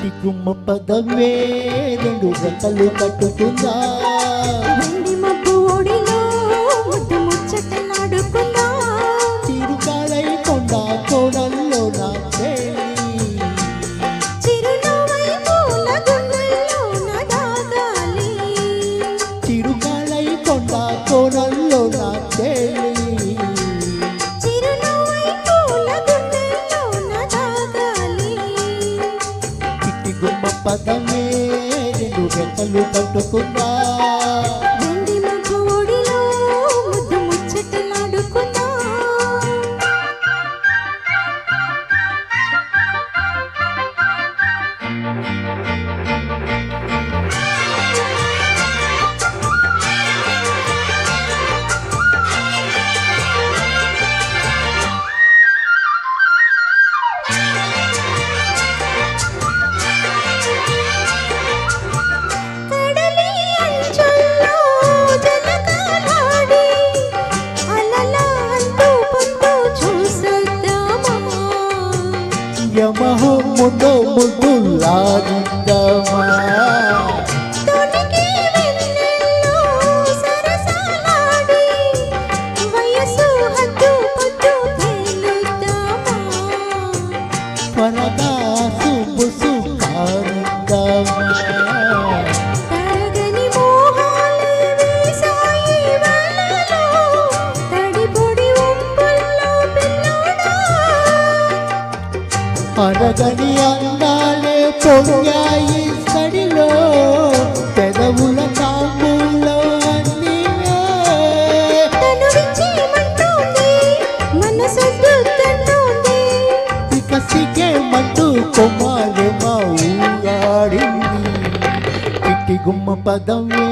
చిట్టి గుమ్మ పదవే రెండు రెక్కలు కట్టుకుందా వెండి మబ్బు ఒడిలో ముద్దు ముచ్చటలాడుకుందా చిరుకాలై కొండ కోడల్లో నా చిరునవ్వై పూల గుండెల్లో నా దాగాలి చిరుకాలై కొండ కోడల్లో నా చిరునవ్వై పూల గుండెల్లో నా దాగాలి చిట్టి గుమ్మ పదవే రెండు రెక్కలు కట్టుకుందా వెండి మబ్బు ఒడిలో ముద్దు ముచ్చటలాడుకుందా కడలి అంచుల్లో జలకాలాడి అలల అంతు పొందు చూసొద్దామా యమహ ముందు ముద్దులాడిందమా తొణికి వెన్నెల్లో సరసాలాడి వయసు హద్దు పొద్దు తేలుద్దామా త్వరగా సుబుసు కారుందమా తరగని మోహాలే వేసాయి వలలో తడిపొడి ఒంపుల్లో పిల్లోడా అరగని అందాలే పొంగాయి సడిలో పెదవుల తాంబూలో అన్నీవే తనువిచ్చేమంటోంది మనసొద్దుతంటోంది ఇక సిగేమంటూ కొమ్మాలెమా ఊగాడింది చిట్టి గుమ్మ పదవే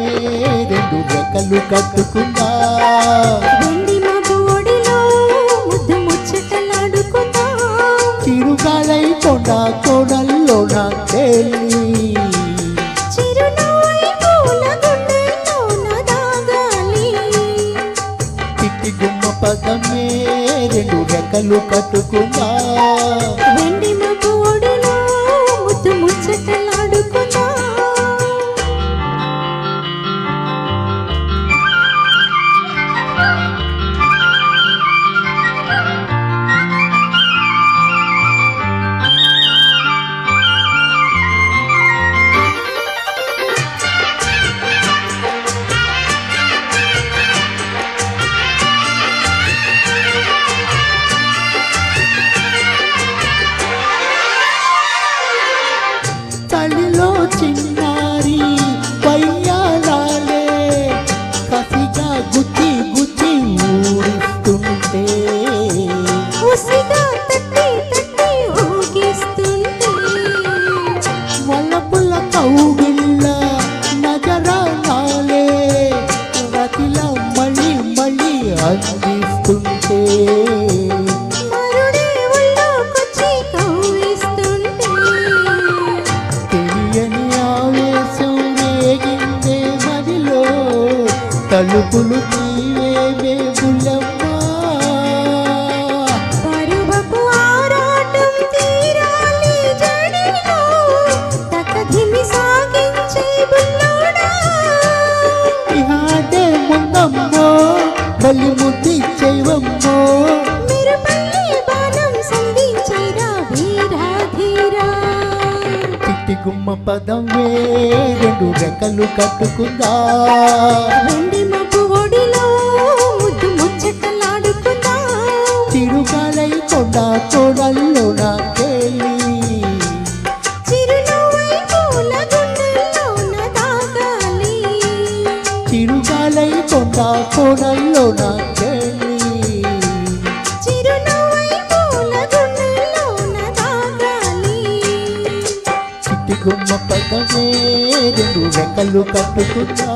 రెండు రెక్కలు కట్టుకుందా వెండి మబ్బు ఒడిలో ముద్దు ముచ్చటలాడుకుందా చిరుగాలై కొండ కోడల్లో నా చిరునవ్వై పూల గుండెల్లో నా దాగాలి చిట్టి గుమ్మ పదమే రెండు రెక్కలు కట్టుకుందా వెండి మబ్బు ఒడిలో ముద్దు ముచ్చటలాడుకుందా తల్లిలో చిన్నారి పయ్యాలాలే కసిగా గుచ్చి గుచ్చి ఊరిస్తుంటే ఉసిగా తట్టి తట్టి ఊగిస్తుంటే వల్లపుల్ల కౌగిళ్ళ నగరాలే రతిలా మళ్ళీ మళ్ళీ అందిస్తుంటే మరుడే ఒళ్ళోకొచ్చి కవ్విస్తుంటే తెలియని ఆవేశం వేగిందే మదిలో తలుపులు తీవేవే బుల్లమ్మా పరువపు ఆరాటం తీరాలి జడిలో తకధిమి సాగించే బుల్లోడా ఇహాడే ముందమ్మో బలి ముద్దిచ్చేవమ్మో మీరు పల్లి బాణం సంధించేరా వీరా ధీరా చిట్టి గుమ్మ పదవే రెండు రెక్కలు కట్టుకుందా వెండి మబ్బు ఒడిలో ముద్దు ముచ్చటలాడుకుందా చిరుగాలై కొండ కోడల్లో నా చిరునవ్వై పూల గుండెల్లో నా దాగాలి చిరుగాలై కొండ కోడల్లో నా చిరునవ్వై పూల గుండెల్లో నా దాగాలి చిట్టి గుమ్మ పదవే రెండు రెక్కలు కట్టుకుందా